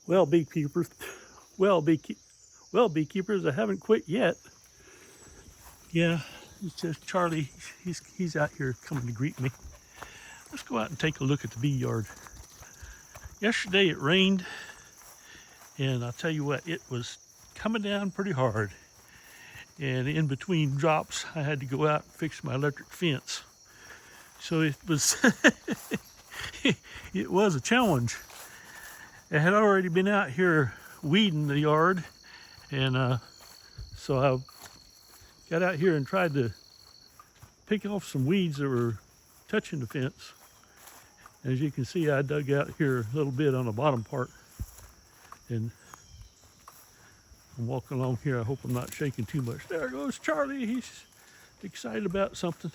Well, beekeepers, well, beekeepers, I haven't quit yet. Yeah, it's just Charlie. He's out here coming to greet me. Let's go out and take a look at the bee yard. Yesterday it rained, and I'll tell you what, it was coming down pretty hard. And in between drops, I had to go out and fix my electric fence. So it was it was a challenge. I had already been out here weeding the yard, and so I got out here and tried to pick off some weeds that were touching the fence. As you can see, I dug out here a little bit on the bottom part, and I'm walking along here. I hope I'm not shaking too much. There goes Charlie. He's excited about something.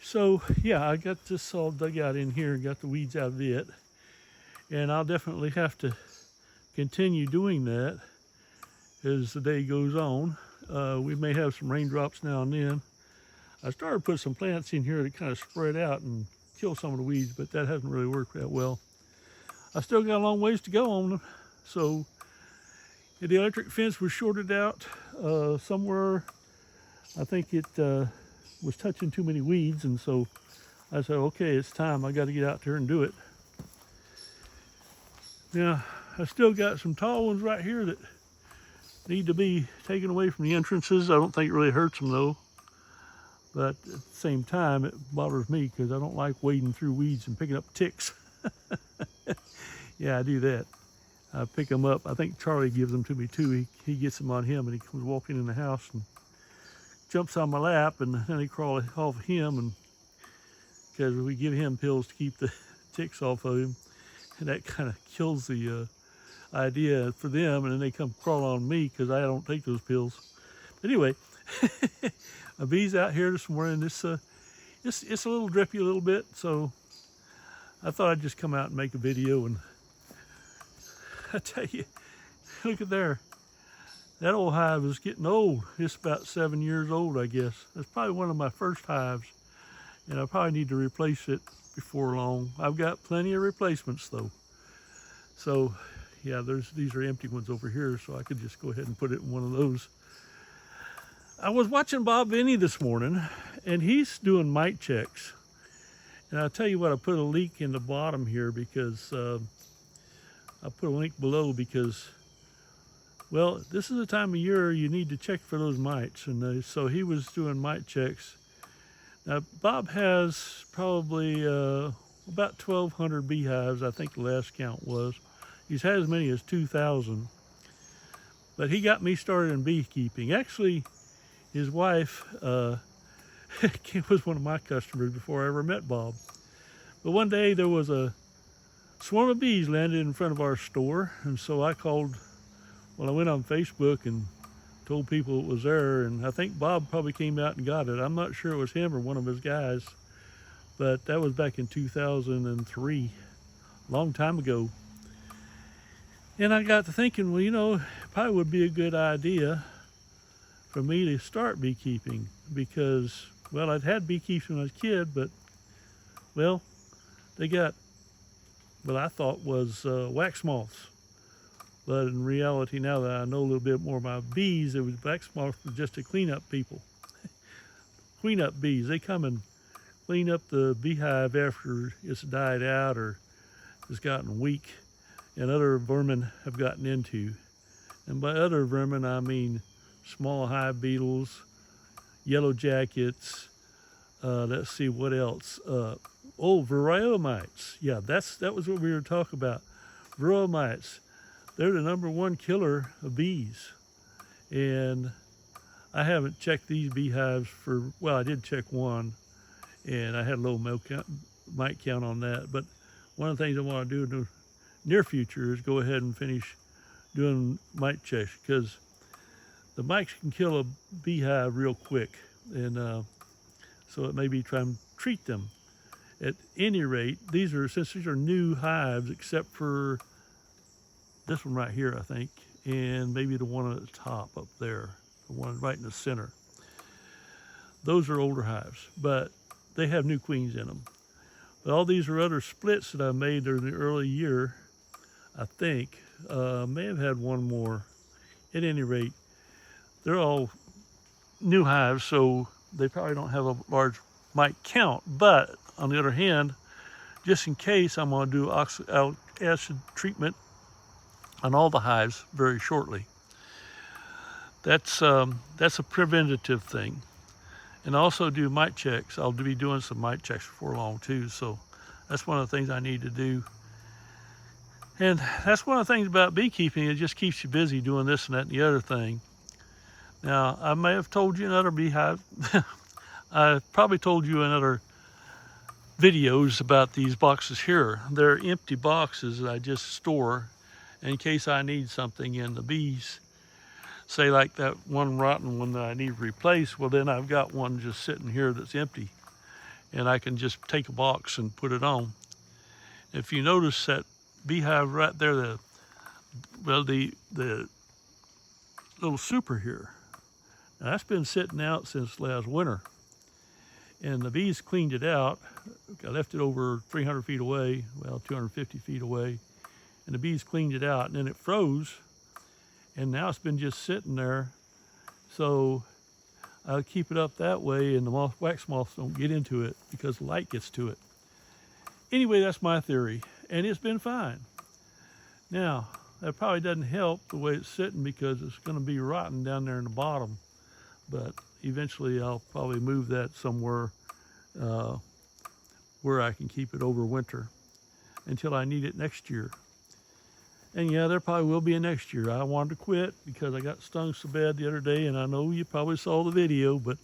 So yeah, I got this all dug out in here and got the weeds out of it. And I'll definitely have to continue doing that as the day goes on. We may have some raindrops now and then. I started to put some plants in here to kind of spread out and kill some of the weeds, but that hasn't really worked that well. I still got a long ways to go on them. So the electric fence was shorted out somewhere. I think it was touching too many weeds, and so I said, okay, it's time. I got to get out there and do it. Now, I still got some tall ones right here that need to be taken away from the entrances. I don't think it really hurts them though. But at the same time, it bothers me because I don't like wading through weeds and picking up ticks. Yeah, I do that. I pick them up. I think Charlie gives them to me too. He gets them on him, and he comes walking in the house and jumps on my lap, and then they crawl off of him, and because we give him pills to keep the ticks off of him. And that kind of kills the idea for them, and then they come crawl on me because I don't take those pills. But anyway, a bee's out here this morning. It's a little drippy a little bit, so I thought I'd just come out and make a video. And I tell you, look at there. That old hive is getting old. It's about 7 years old, I guess. That's probably one of my first hives, and I probably need to replace it before long. I've got plenty of replacements though. So yeah, these are empty ones over here, so I could just go ahead and put it in one of those. I was watching Bob Vinny this morning, and he's doing mite checks. And I'll tell you what, I put a link in the bottom here because I put a link below because, well, this is the time of year you need to check for those mites. And so he was doing mite checks. Now, Bob has probably about 1,200 beehives, I think the last count was. He's had as many as 2,000. But he got me started in beekeeping. Actually, his wife was one of my customers before I ever met Bob. But one day there was a swarm of bees landed in front of our store, and so I went on Facebook and told people it was there, and I think Bob probably came out and got it. I'm not sure it was him or one of his guys, but that was back in 2003, a long time ago. And I got to thinking, well, it probably would be a good idea for me to start beekeeping because, well, I'd had beekeeping when I was a kid, but, well, they got what I thought was wax moths. But in reality, now that I know a little bit more about bees, it was wax moths were just to clean up people. Clean up bees. They come and clean up the beehive after it's died out or it's gotten weak and other vermin have gotten into. And by other vermin, I mean small hive beetles, yellow jackets, let's see what else. Varroa mites. Yeah, that was what we were talking about. Varroa mites. They're the #1 killer of bees. And I haven't checked these beehives well, I did check one, and I had a low mite count on that. But one of the things I want to do in the near future is go ahead and finish doing mite checks because the mites can kill a beehive real quick. And so it may be trying to treat them. At any rate, since these are new hives, except for this one right here, I think, and maybe the one at the top up there, the one right in the center. Those are older hives, but they have new queens in them. But all these are other splits that I made during the early year. I think. May have had one more. At any rate, they're all new hives, so they probably don't have a large mite count. But on the other hand, just in case, I'm going to do oxalic acid treatment on all the hives very shortly. That's a preventative thing. And also do mite checks. I'll be doing some mite checks before long too, so that's one of the things I need to do. And that's one of the things about beekeeping, it just keeps you busy doing this and that and the other thing. Now, I may have told you in other beehive, I probably told you in other videos about these boxes here. They're empty boxes that I just store in case I need something in the bees. Say like that one rotten one that I need to replace, well then I've got one just sitting here that's empty and I can just take a box and put it on. If you notice that beehive right there, the little super here, now that's been sitting out since last winter, and the bees cleaned it out. I left it over 300 feet away, well 250 feet away, and the bees cleaned it out, and then it froze, and now it's been just sitting there. So I'll keep it up that way and the wax moths don't get into it because the light gets to it. Anyway, that's my theory, and it's been fine. Now, that probably doesn't help the way it's sitting because it's going to be rotten down there in the bottom, but eventually I'll probably move that somewhere where I can keep it over winter until I need it next year. And yeah, there probably will be a next year. I wanted to quit because I got stung so bad the other day, and I know you probably saw the video, but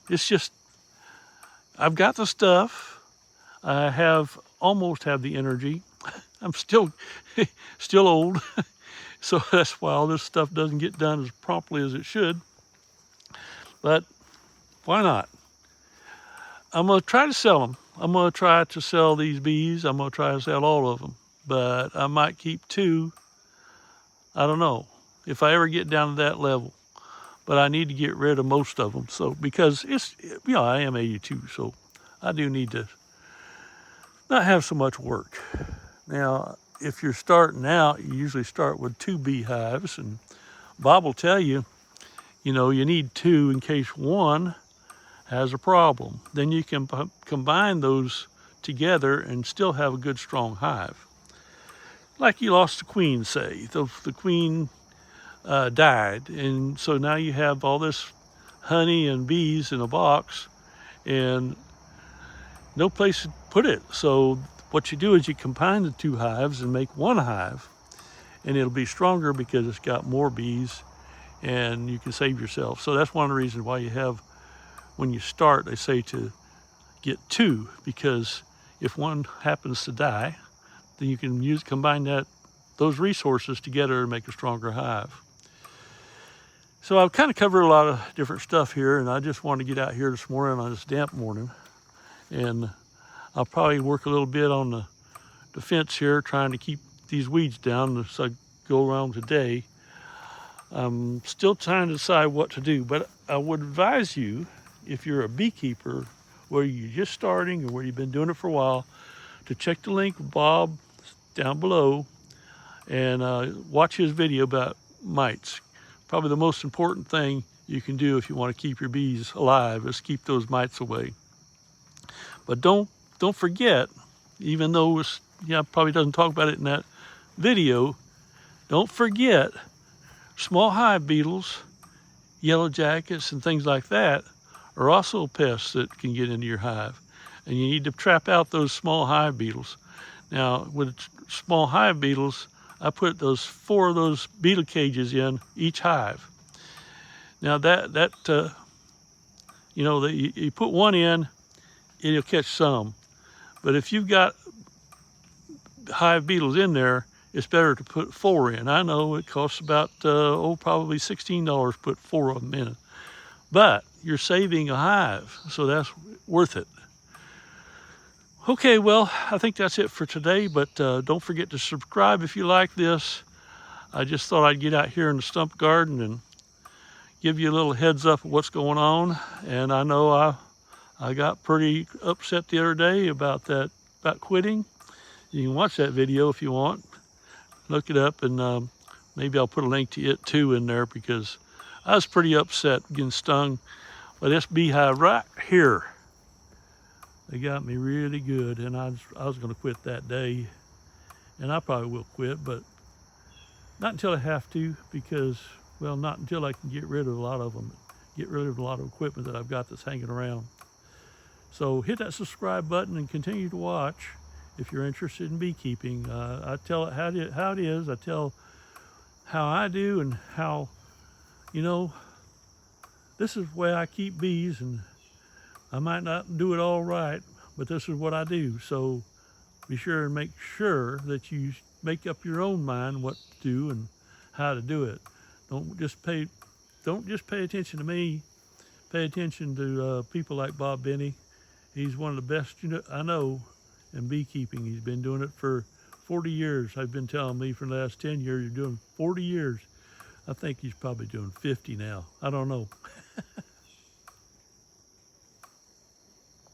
it's just, I've got the stuff. I almost have the energy. I'm still old, so that's why all this stuff doesn't get done as promptly as it should. But why not? I'm going to try to sell them. I'm going to try to sell these bees. I'm going to try to sell all of them, but I might keep 2. I don't know if I ever get down to that level, but I need to get rid of most of them. So, because I am 82, so I do need to not have so much work. Now, if you're starting out, you usually start with 2 beehives, and Bob will tell you, you need 2 in case one has a problem. Then you can combine those together and still have a good strong hive. Like you lost the queen, say. The queen died, and so now you have all this honey and bees in a box and no place to put it. So what you do is you combine the 2 hives and make one hive, and it'll be stronger because it's got more bees and you can save yourself. So that's one of the reasons why you have, when you start, they say to get 2, because if one happens to die, then you can combine those resources together and make a stronger hive. So I've kind of covered a lot of different stuff here, and I just wanted to get out here this morning on this damp morning, and I'll probably work a little bit on the fence here, trying to keep these weeds down as I go around today. I'm still trying to decide what to do, but I would advise you, if you're a beekeeper, whether you're just starting or whether you've been doing it for a while, to check the link with Bob down below and watch his video about mites. Probably the most important thing you can do if you want to keep your bees alive is keep those mites away. But don't forget, even though probably doesn't talk about it in that video, don't forget small hive beetles, yellow jackets, and things like that are also pests that can get into your hive, and you need to trap out those small hive beetles. Now, with small hive beetles, I put 4 of those beetle cages in each hive. Now you put one in, it'll catch some, but if you've got hive beetles in there, it's better to put 4 in. I know it costs about probably $16 to put 4 of them in, but you're saving a hive, so that's worth it. Okay, well, I think that's it for today, but don't forget to subscribe if you like this. I just thought I'd get out here in the stump garden and give you a little heads up of what's going on, and I know I got pretty upset the other day about quitting. You can watch that video if you want. Look it up, and maybe I'll put a link to it too in there, because I was pretty upset getting stung by this beehive right here. They got me really good, and I was going to quit that day, and I probably will quit, but not until I have to, because, well, not until I can get rid of a lot of them, get rid of a lot of equipment that I've got that's hanging around. So hit that subscribe button and continue to watch if you're interested in beekeeping. I tell it how it is. I tell how I do, and how, this is the way I keep bees, and I might not do it all right, but this is what I do. So be sure and make sure that you make up your own mind what to do and how to do it. Don't just pay attention to me. Pay attention to people like Bob Benny. He's one of the best I know in beekeeping. He's been doing it for 40 years. I've been telling me for the last 10 years, you're doing 40 years. I think he's probably doing 50 now. I don't know.